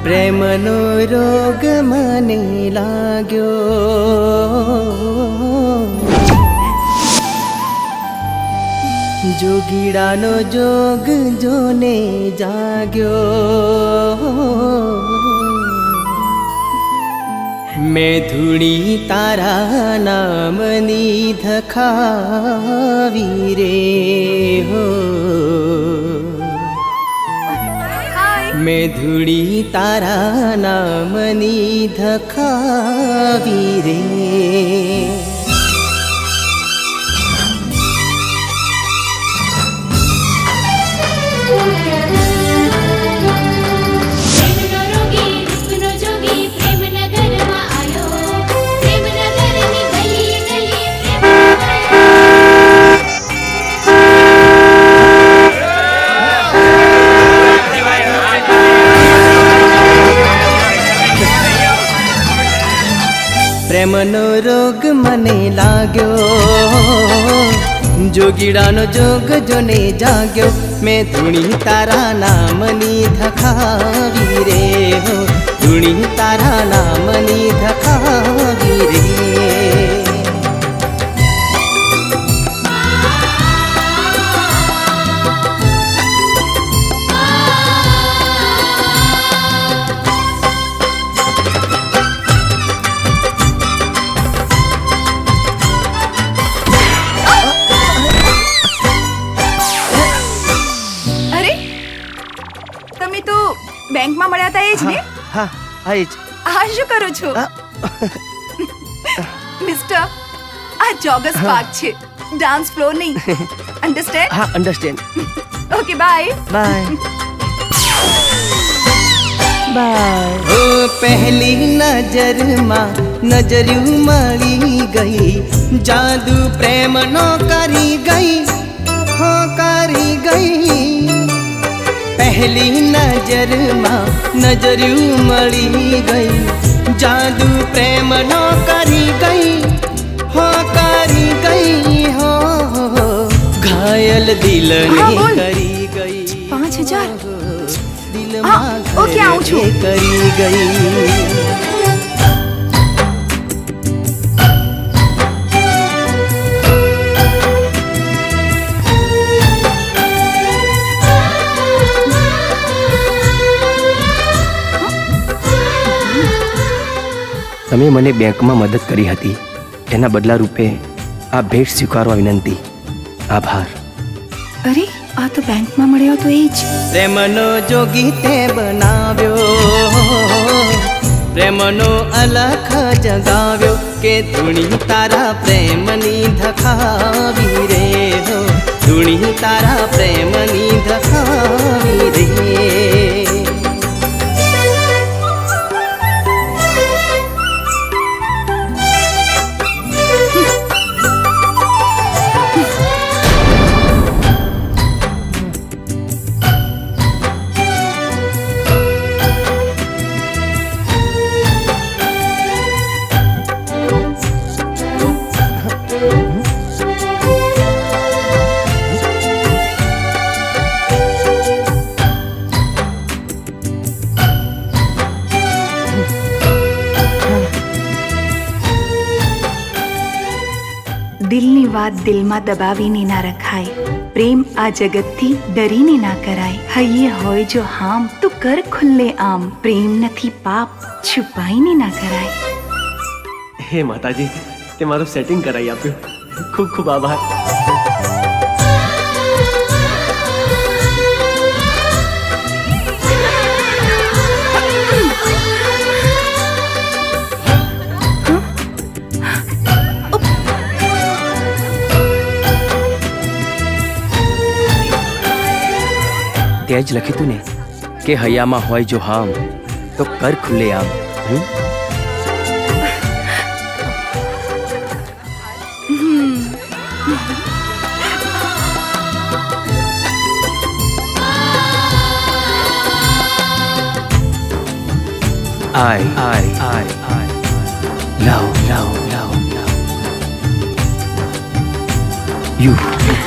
પ્રેમનો રોગ મને લાગ્યો, જોગીડાનો જોગ જોને જાગ્યો, મેં ધૂણી તારા નામની ધખાવી રે હો, મેં ધૂળી તારા નામની ધખાવી રે. પ્રેમનો રોગ મને લાગ્યો, જોગીડાનો જોગ જોને જાગ્યો, મેં ધૂણી તારા નામની ધખાવી રે હો, ધૂણી તારા નામની ધખાવી રે. બેંકમાં મળ્યા હતા એ જ ને? હા હા એ જ. આ શું કરો છો મિસ્ટર? આ જોગર્સ પાર્ક છે, ડાન્સ ફ્લોર નહીં. અન્ડરસ્ટેન્ડ? હા understand. Okay bye bye bye. ઓ પહેલી નજરમાં નજર્યું મળી ગઈ, જાદુ પ્રેમનો કરી ગઈ હો, કરી ગઈ. પહેલી નજરમાં નજર્યું મળી ગઈ, જાદુ પ્રેમનો કરી ગઈ હો, કરી ગઈ હો, ઘાયલ દિલને કરી ગઈ. 5000 દિલમાં ઓકે આવું છું. કરી ગઈ. તમે મને બેંકમાં મદદ કરી હતી, એના બદલા રૂપે આ ભેટ સ્વીકારવા વિનંતી. આભાર. અરે આ તો બેંકમાં મળ્યો તો એ જ. પ્રેમનો જોગી તે બનાવ્યો, પ્રેમનો અલખ જગાવ્યો, કે ધૂણી તારા પ્રેમની ધખાવી રે હો, ધૂણી તારા પ્રેમની ધખાવી રે. દિલની વાત દિલમાં દબાવીને ના રખાય, પ્રેમ આ જગતથી ડરીને ના કરાય. હૈયે હોય જો હામ તો કર ખુલ્લે આમ, પ્રેમ નથી પાપ છુપાઈને ના કરાય. હે માતાજી, તે મારું સેટિંગ કરાવી આપ્યું. ખૂબ ખૂબ આભાર. તે જ લખ્યું તું ને કે હૈયામાં હોય જો હામ તો કર ખુલ્લે આમ. I love you.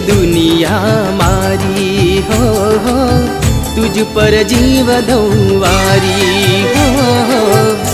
दुनिया मारी हो तुझ पर जीव दौवारी हो